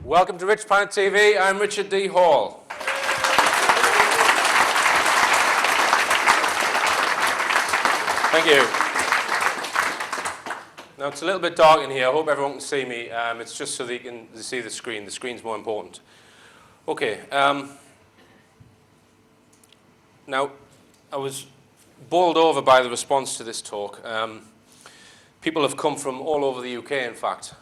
Welcome to Rich Planet TV. I'm Richard D. Hall. Thank you. Now, it's a little bit dark in here. I hope everyone can see me. It's just so that you can see the screen. The screen's more important. Okay. Now, I was bowled over by the response to this talk. People have come from all over the UK, in fact,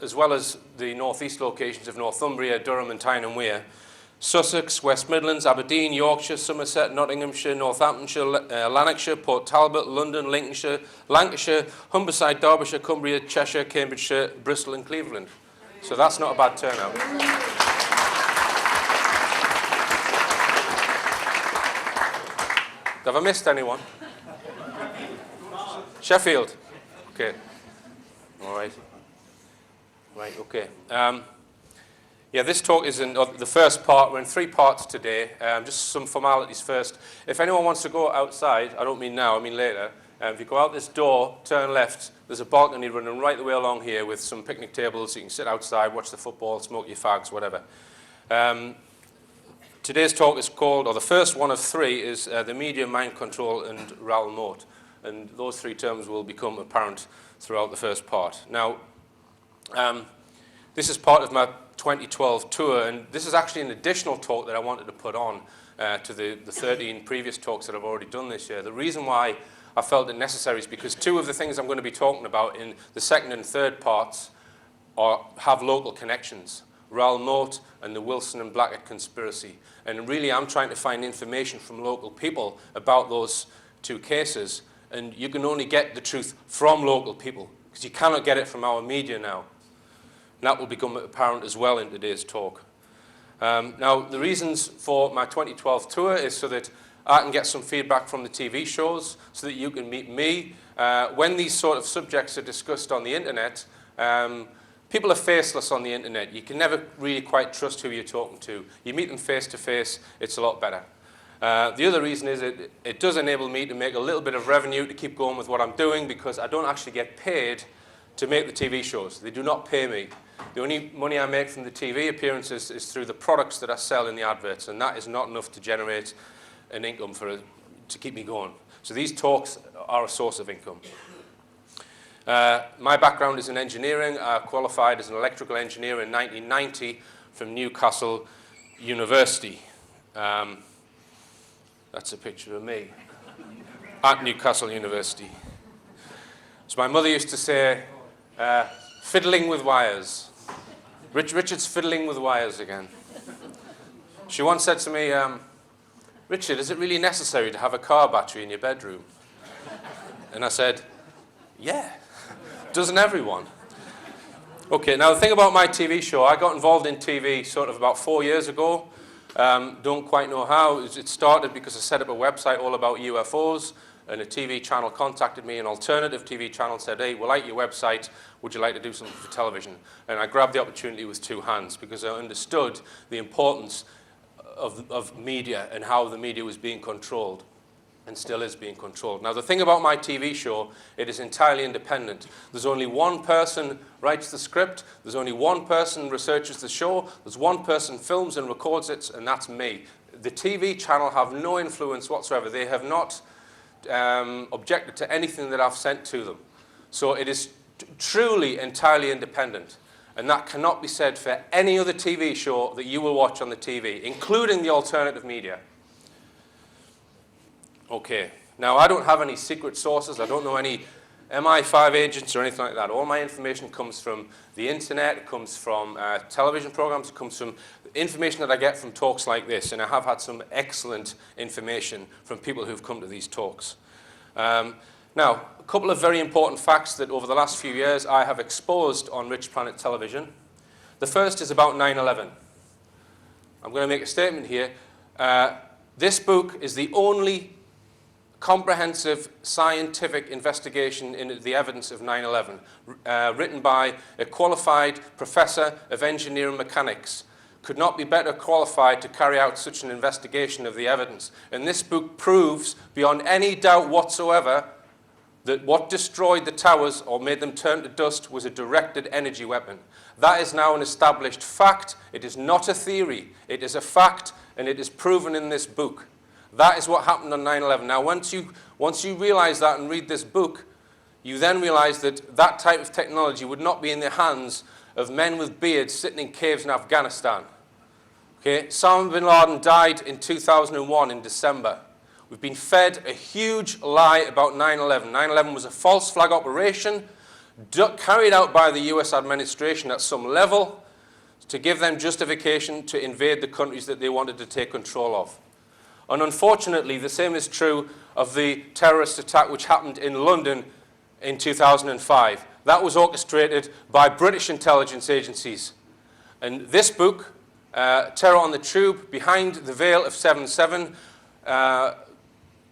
as well as the northeast locations of Northumbria, Durham and Tyne and Wear, Sussex, West Midlands, Aberdeen, Yorkshire, Somerset, Nottinghamshire, Northamptonshire, Lanarkshire, Port Talbot, London, Lincolnshire, Lancashire, Humberside, Derbyshire, Cumbria, Cheshire, Cambridgeshire, Bristol and Cleveland. So that's not a bad turnout. Have I missed anyone? Sheffield. Okay. All right. Right, okay. Yeah, this talk is in the first part. We're in 3 parts today. Just some formalities first. If anyone wants to go outside, I don't mean now, I mean later, if you go out this door, turn left, there's a balcony running right the way along here with some picnic tables, so you can sit outside, watch the football, smoke your fags, whatever. Today's talk is called, or the first one of 3, is the media, mind control, and RAL moat. And those 3 terms will become apparent throughout the first part. Now, this is part of my 2012 tour, and this is actually an additional talk that I wanted to put on to the 13 previous talks that I've already done this year. The reason why I felt it necessary is because 2 of the things I'm going to be talking about in the second and third parts have local connections. RAL moat and the Wilson and Blackett conspiracy. And really I'm trying to find information from local people about those 2 cases, and you can only get the truth from local people because you cannot get it from our media now. And that will become apparent as well in today's talk. Now, the reasons for my 2012 tour is so that I can get some feedback from the TV shows, so that you can meet me. When these sort of subjects are discussed on the internet, people are faceless on the internet. You can never really quite trust who you're talking to. You meet them face to face, it's a lot better. The other reason is it does enable me to make a little bit of revenue to keep going with what I'm doing, because I don't actually get paid to make the TV shows. They do not pay me. The only money I make from the TV appearances is through the products that I sell in the adverts, and that is not enough to generate an income to keep me going. So these talks are a source of income. My background is in engineering. I qualified as an electrical engineer in 1990 from Newcastle University. That's a picture of me at Newcastle University. So my mother used to say, fiddling with wires. Richard's fiddling with wires again. She once said to me, Richard, is it really necessary to have a car battery in your bedroom? And I said, yeah, doesn't everyone? Okay, now the thing about my TV show, I got involved in TV sort of about 4 years ago. Don't quite know how. It started because I set up a website all about UFOs, and a TV channel contacted me, an alternative TV channel, said, hey, we like your website, would you like to do something for television? And I grabbed the opportunity with 2 hands, because I understood the importance of media and how the media was being controlled and still is being controlled. Now, the thing about my TV show, it is entirely independent. There's only one person writes the script, there's only one person researches the show, there's one person films and records it, and that's me. The TV channel have no influence whatsoever. They have not objected to anything that I've sent to them. So it is truly entirely independent. And that cannot be said for any other TV show that you will watch on the TV, including the alternative media. Okay, now I don't have any secret sources. I don't know any MI5 agents or anything like that. All my information comes from the internet, it comes from television programs, it comes from information that I get from talks like this, and I have had some excellent information from people who've come to these talks. Now, a couple of very important facts that over the last few years I have exposed on Rich Planet Television. The first is about 9/11. I'm going to make a statement here. This book is the only comprehensive scientific investigation into the evidence of 9/11, written by a qualified professor of engineering mechanics. Could not be better qualified to carry out such an investigation of the evidence. And this book proves, beyond any doubt whatsoever, that what destroyed the towers or made them turn to dust was a directed energy weapon. That is now an established fact. It is not a theory. It is a fact, and it is proven in this book. That is what happened on 9/11. Now, once you realize that and read this book, you then realize that that type of technology would not be in the hands of men with beards sitting in caves in Afghanistan. Okay? Osama bin Laden died in 2001 in December. We've been fed a huge lie about 9/11. 9/11 was a false flag operation carried out by the US administration at some level to give them justification to invade the countries that they wanted to take control of. And unfortunately, the same is true of the terrorist attack which happened in London in 2005. That was orchestrated by British intelligence agencies. And this book, Terror on the Tube, Behind the Veil of 7/7,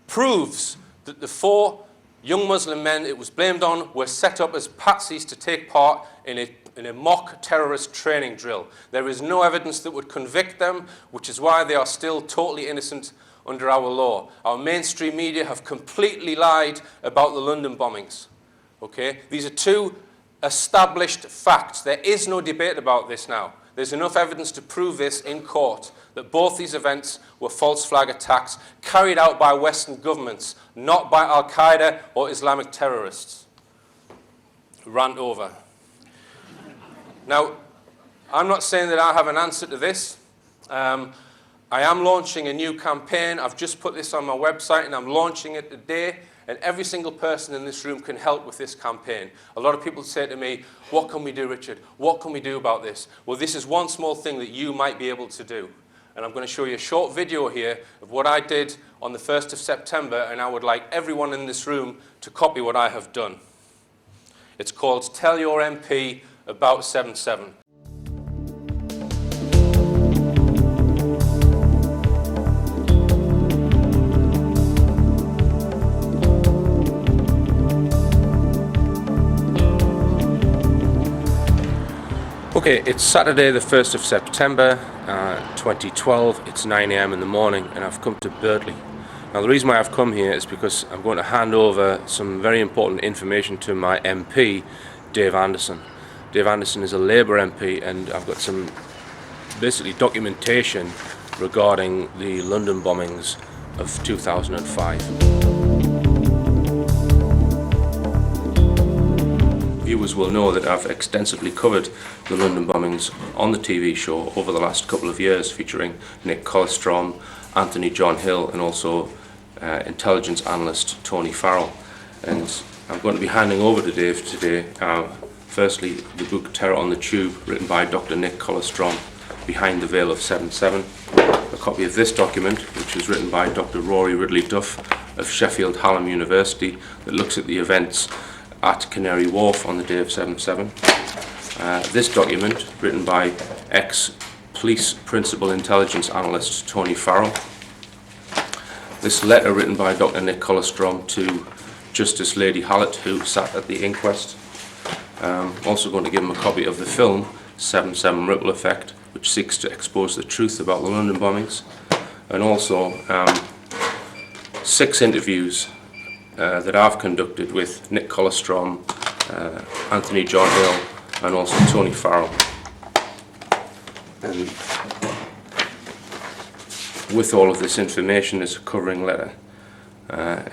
proves that the 4 young Muslim men it was blamed on were set up as patsies to take part in a mock terrorist training drill. There is no evidence that would convict them, which is why they are still totally innocent under our law. Our mainstream media have completely lied about the London bombings. Okay? These are 2 established facts. There is no debate about this now. There's enough evidence to prove this in court, that both these events were false flag attacks carried out by Western governments, not by Al-Qaeda or Islamic terrorists. Rant over. Now, I'm not saying that I have an answer to this. I am launching a new campaign. I've just put this on my website and I'm launching it today. And every single person in this room can help with this campaign. A lot of people say to me, what can we do, Richard? What can we do about this? Well, this is one small thing that you might be able to do. And I'm going to show you a short video here of what I did on the 1st of September, and I would like everyone in this room to copy what I have done. It's called Tell Your MP About 7/7. Okay, it's Saturday the 1st of September 2012, it's 9 AM in the morning, and I've come to Birtley. Now the reason why I've come here is because I'm going to hand over some very important information to my MP, Dave Anderson. Dave Anderson is a Labour MP, and I've got some basically documentation regarding the London bombings of 2005. Viewers will know that I've extensively covered the London bombings on the TV show over the last couple of years, featuring Nick Colostrom, Anthony John Hill, and also intelligence analyst Tony Farrell. And I'm going to be handing over to Dave today, firstly, the book Terror on the Tube, written by Dr. Nick Colostrom, Behind the Veil of 7/7, a copy of this document, which was written by Dr. Rory Ridley Duff of Sheffield Hallam University, that looks at the events at Canary Wharf on the day of 7/7. This document, written by ex-police principal intelligence analyst Tony Farrell. This letter written by Dr. Nick Colostrom to Justice Lady Hallett, who sat at the inquest. Also going to give him a copy of the film 7/7 Ripple Effect, which seeks to expose the truth about the London bombings. And also 6 interviews that I've conducted with Nick Colostrom, Anthony John Hill, and also Tony Farrell. And with all of this information is a covering letter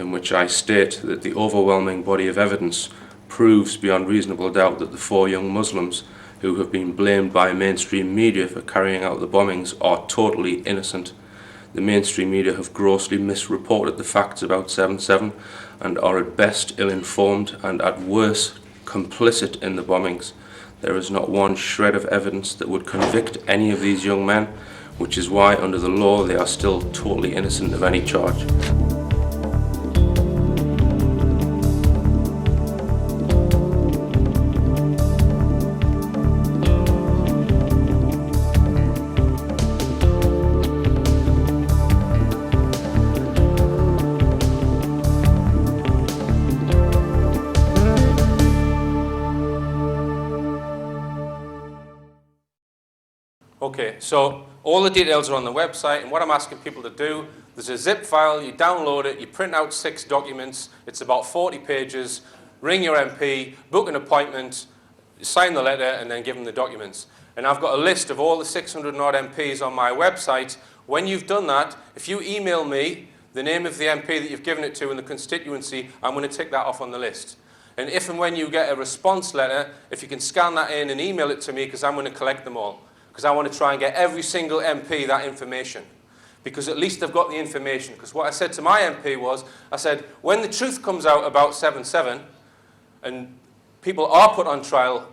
in which I state that the overwhelming body of evidence proves beyond reasonable doubt that the 4 young Muslims who have been blamed by mainstream media for carrying out the bombings are totally innocent. The mainstream media have grossly misreported the facts about 7/7 and are at best ill-informed and at worst complicit in the bombings. There is not one shred of evidence that would convict any of these young men, which is why under the law they are still totally innocent of any charge. Okay, so all the details are on the website, and what I'm asking people to do, there's a zip file, you download it, you print out 6 documents, it's about 40 pages, ring your MP, book an appointment, sign the letter, and then give them the documents. And I've got a list of all the 600 and odd MPs on my website. When you've done that, if you email me the name of the MP that you've given it to and the constituency, I'm going to tick that off on the list. And if and when you get a response letter, if you can scan that in and email it to me, because I'm going to collect them all. Because I want to try and get every single MP that information. Because at least they've got the information. Because what I said to my MP was, I said, when the truth comes out about 7/7, and people are put on trial,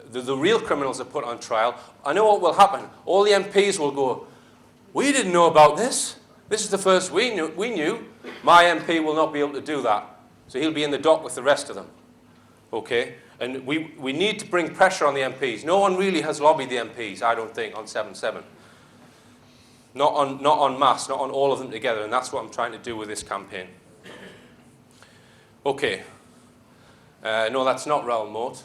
the real criminals are put on trial, I know what will happen. All the MPs will go, we didn't know about this. This is the first we knew. My MP will not be able to do that. So he'll be in the dock with the rest of them. Okay? And we need to bring pressure on the MPs. No one really has lobbied the MPs, I don't think, on 7/7. Not en masse, not on all of them together, and that's what I'm trying to do with this campaign. Okay. No, that's not Raoul Moat.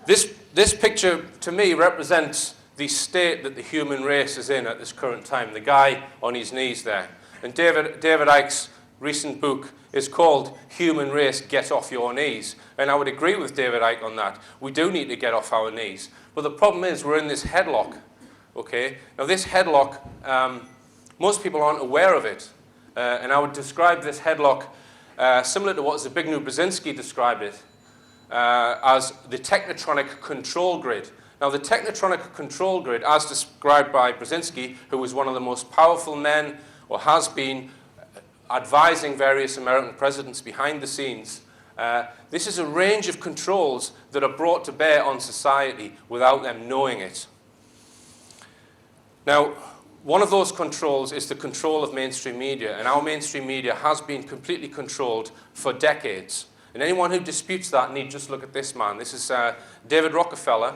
This picture, to me, represents the state that the human race is in at this current time. The guy on his knees there. And David Icke's recent book is called Human Race, Get Off Your Knees. And I would agree with David Icke on that. We do need to get off our knees. But the problem is we're in this headlock. Okay? Now this headlock, most people aren't aware of it. And I would describe this headlock similar to what Zbigniew Brzezinski described it, as the technotronic control grid. Now the technotronic control grid, as described by Brzezinski, who was one of the most powerful men, or has been, advising various American presidents behind the scenes, this is a range of controls that are brought to bear on society without them knowing it. Now, one of those controls is the control of mainstream media, and our mainstream media has been completely controlled for decades. And anyone who disputes that need just look at this man. This is David Rockefeller.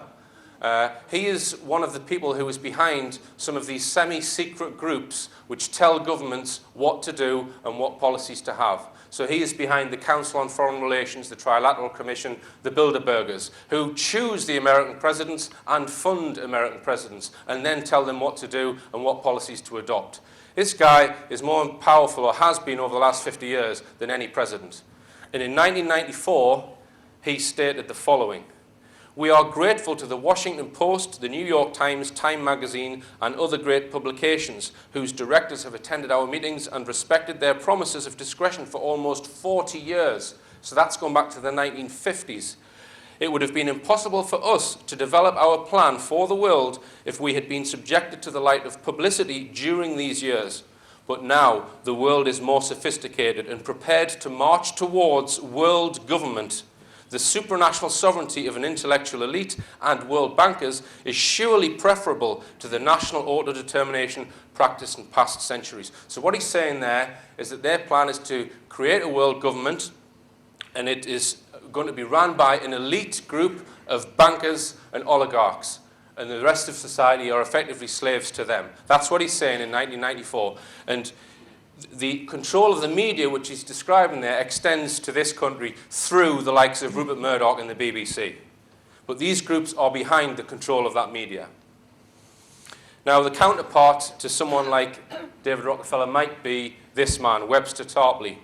He is one of the people who is behind some of these semi-secret groups which tell governments what to do and what policies to have. So he is behind the Council on Foreign Relations, the Trilateral Commission, the Bilderbergers, who choose the American presidents and fund American presidents and then tell them what to do and what policies to adopt. This guy is more powerful, or has been over the last 50 years, than any president. And in 1994, he stated the following: "We are grateful to the Washington Post, the New York Times, Time Magazine, and other great publications whose directors have attended our meetings and respected their promises of discretion for almost 40 years. So that's gone back to the 1950s. It would have been impossible for us to develop our plan for the world if we had been subjected to the light of publicity during these years. But now the world is more sophisticated and prepared to march towards world government. The supranational sovereignty of an intellectual elite and world bankers is surely preferable to the national autodetermination practiced in past centuries." So what he's saying there is that their plan is to create a world government, and it is going to be run by an elite group of bankers and oligarchs, and the rest of society are effectively slaves to them. That's what he's saying in 1994. And the control of the media, which he's describing there, extends to this country through the likes of Rupert Murdoch and the BBC. But these groups are behind the control of that media. Now, the counterpart to someone like David Rockefeller might be this man, Webster Tarpley.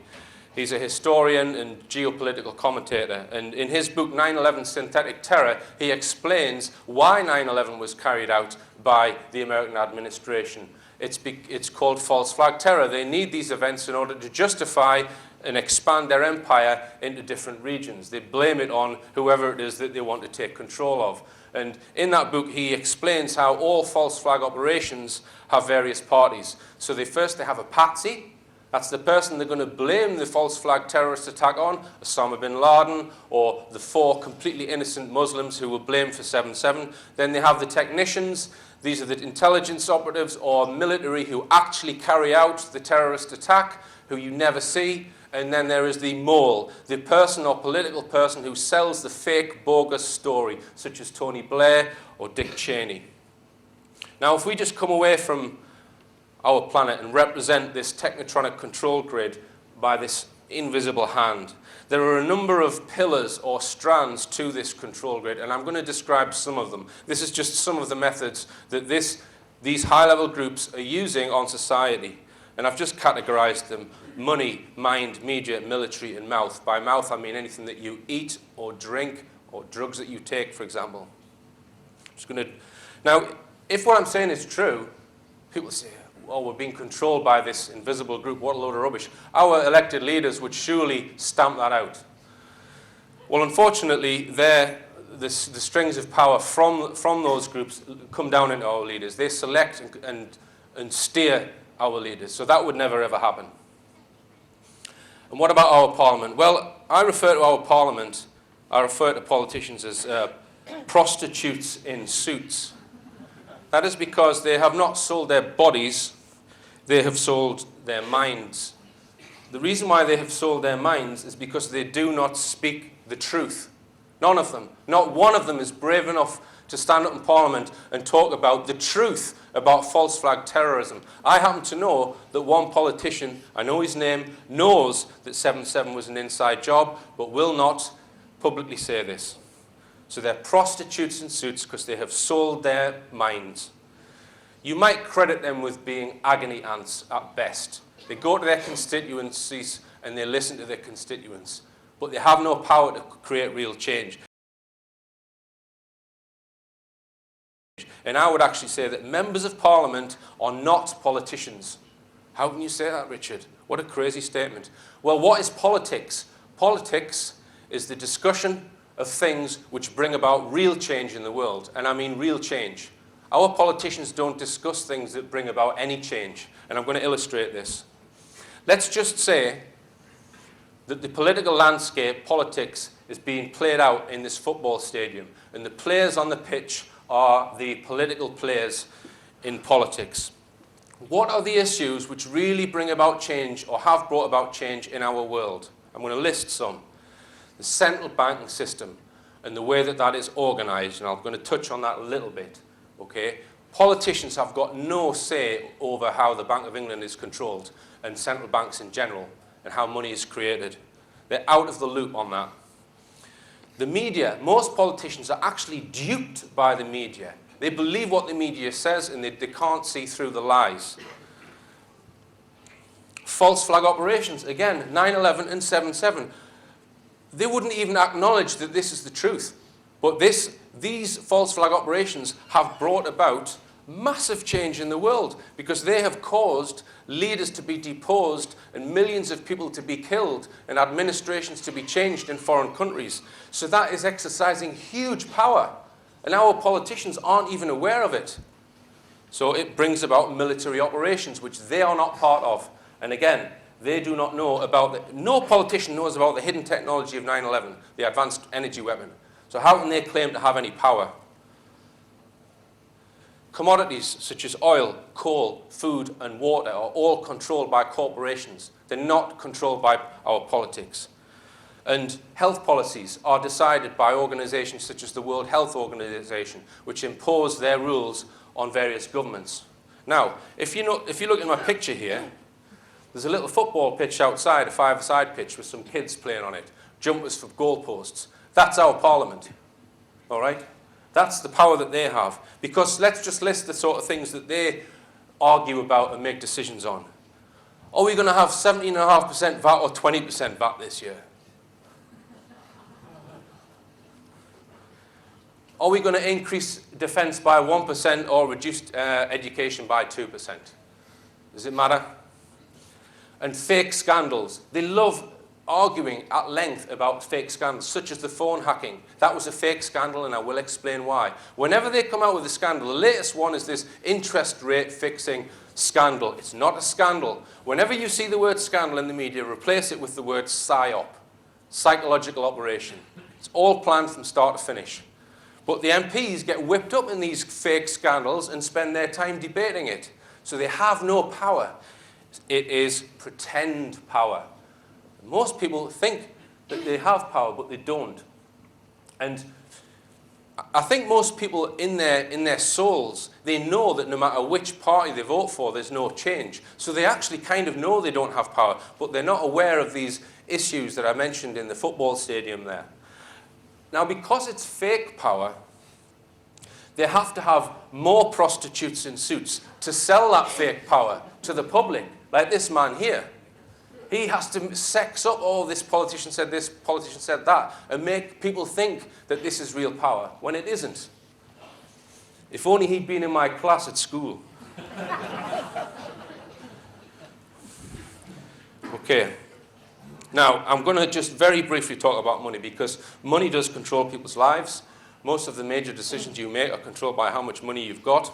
He's a historian and geopolitical commentator. And in his book, 9/11 Synthetic Terror, he explains why 9/11 was carried out by the American administration. It's called false flag terror. They need these events in order to justify and expand their empire into different regions. They blame it on whoever it is that they want to take control of. And in that book, he explains how all false flag operations have various parties. So they have a patsy. That's the person they're going to blame the false flag terrorist attack on, Osama bin Laden, or the 4 completely innocent Muslims who were blamed for 7/7. Then they have the technicians. These are the intelligence operatives or military who actually carry out the terrorist attack, who you never see. And then there is the mole, the person or political person who sells the fake, bogus story, such as Tony Blair or Dick Cheney. Now, if we just come away from our planet and represent this technotronic control grid by this invisible hand. There are a number of pillars or strands to this control grid, and I'm going to describe some of them. This is just some of the methods that these high-level groups are using on society. And I've just categorized them: money, mind, media, military, and mouth. By mouth, I mean anything that you eat or drink or drugs that you take, for example. Now, if what I'm saying is true, people say, oh, we're being controlled by this invisible group. What a load of rubbish. Our elected leaders would surely stamp that out. Well, unfortunately, the strings of power from those groups come down into our leaders. They select and steer our leaders. So that would never, ever happen. And what about our parliament? Well, I refer to our parliament, I refer to politicians as prostitutes in suits. That is because they have not sold their bodies, they have sold their minds. The reason why they have sold their minds is because they do not speak the truth. None of them. Not one of them is brave enough to stand up in Parliament and talk about the truth about false flag terrorism. I happen to know that one politician, I know his name, knows that 7/7 was an inside job, but will not publicly say this. So they're prostitutes in suits because they have sold their minds. You might credit them with being agony ants at best. They go to their constituencies and they listen to their constituents, but they have no power to create real change. And I would actually say that members of Parliament are not politicians. How can you say that, Richard? What a crazy statement. Well, what is politics? Politics is the discussion of things which bring about real change in the world. And I mean real change. Our politicians don't discuss things that bring about any change. And I'm going to illustrate this. Let's just say that the political landscape, politics, is being played out in this football stadium. And the players on the pitch are the political players in politics. What are the issues which really bring about change or have brought about change in our world? I'm going to list some. The central banking system and the way that that is organized, and I'm going to touch on that a little bit, okay? Politicians have got no say over how the Bank of England is controlled and central banks in general and how money is created. They're out of the loop on that. The media, most politicians are actually duped by the media. They believe what the media says and they can't see through the lies. False flag operations, again, 9/11 and 7/7. They wouldn't even acknowledge that this is the truth. But these false flag operations have brought about massive change in the world because they have caused leaders to be deposed and millions of people to be killed and administrations to be changed in foreign countries. So that is exercising huge power. And our politicians aren't even aware of it. So it brings about military operations, which they are not part of. And again, they do not know about no politician knows about the hidden technology of 9/11, the advanced energy weapon. So how can they claim to have any power? Commodities such as oil, coal, food, and water are all controlled by corporations. They're not controlled by our politics. And health policies are decided by organizations such as the World Health Organization, which impose their rules on various governments. Now, if you look at my picture here, there's a little football pitch outside, a five-a-side pitch with some kids playing on it, jumpers for goalposts. That's our parliament, all right? That's the power that they have. Because let's just list the sort of things that they argue about and make decisions on. Are we going to have 17.5% VAT or 20% VAT this year? Are we going to increase defence by 1% or reduce education by 2%? Does it matter? And fake scandals. They love arguing at length about fake scandals, such as the phone hacking. That was a fake scandal, and I will explain why. Whenever they come out with a scandal, the latest one is this interest rate fixing scandal. It's not a scandal. Whenever you see the word scandal in the media, replace it with the word PSYOP, psychological operation. It's all planned from start to finish. But the MPs get whipped up in these fake scandals and spend their time debating it. So they have no power. It is pretend power. Most people think that they have power, but they don't. And I think most people in their souls, they know that no matter which party they vote for, there's no change. So they actually kind of know they don't have power, but they're not aware of these issues that I mentioned in the football stadium there. Now, because it's fake power, they have to have more prostitutes in suits to sell that fake power to the public, like this man here. He has to sex up, oh, this politician said this, politician said that, and make people think that this is real power, when it isn't. If only he'd been in my class at school. Okay. Now, I'm going to just very briefly talk about money, because money does control people's lives. Most of the major decisions you make are controlled by how much money you've got.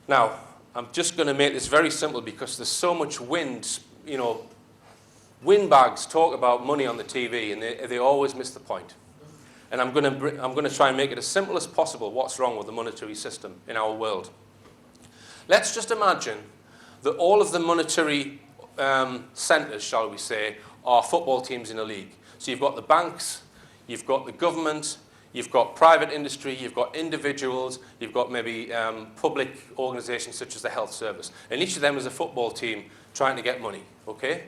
Now, I'm just going to make this very simple because there's so much wind, you know, windbags talk about money on the TV and they always miss the point. And I'm going to try and make it as simple as possible what's wrong with the monetary system in our world. Let's just imagine that all of the monetary centres, shall we say, are football teams in a league. So you've got the banks, you've got the government, you've got private industry, you've got individuals, you've got maybe public organisations such as the health service. And each of them is a football team trying to get money, okay?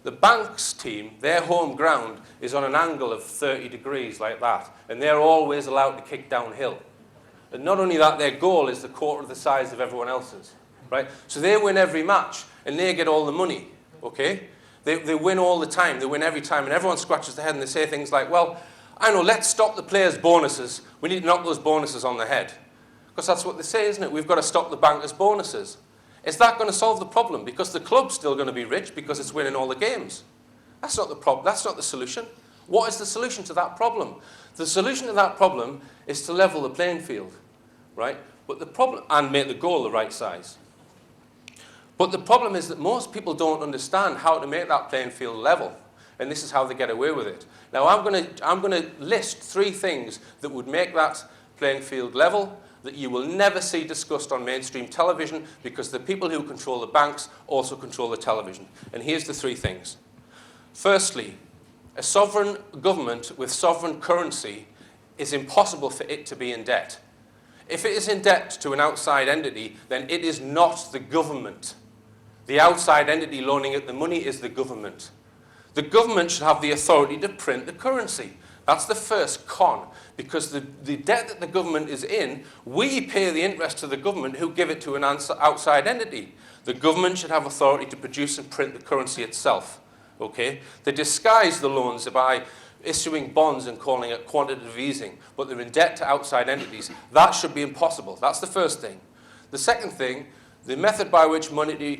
The bank's team, their home ground, is on an angle of 30 degrees like that. And they're always allowed to kick downhill. And not only that, their goal is the quarter of the size of everyone else's, right? So they win every match and they get all the money, okay? They win all the time, they win every time, and everyone scratches their head and they say things like, well, I know, let's stop the players' bonuses. We need to knock those bonuses on the head. Because that's what they say, isn't it? We've got to stop the bankers' bonuses. Is that going to solve the problem? Because the club's still going to be rich because it's winning all the games. That's not the problem. That's not the solution. What is the solution to that problem? The solution to that problem is to level the playing field, right? But the problem, and make the goal the right size. But the problem is that most people don't understand how to make that playing field level. And this is how they get away with it. Now, I'm going to list 3 things that would make that playing field level that you will never see discussed on mainstream television because the people who control the banks also control the television. And here's the 3 things. Firstly, a sovereign government with sovereign currency is impossible for it to be in debt. If it is in debt to an outside entity, then it is not the government. The outside entity loaning it the money is the government. The government should have the authority to print the currency. That's the first con, because the debt that the government is in, we pay the interest to the government who give it to an outside entity. The government should have authority to produce and print the currency itself. Okay? They disguise the loans by issuing bonds and calling it quantitative easing, but they're in debt to outside entities. That should be impossible. That's the first thing. The second thing, the method by which monetary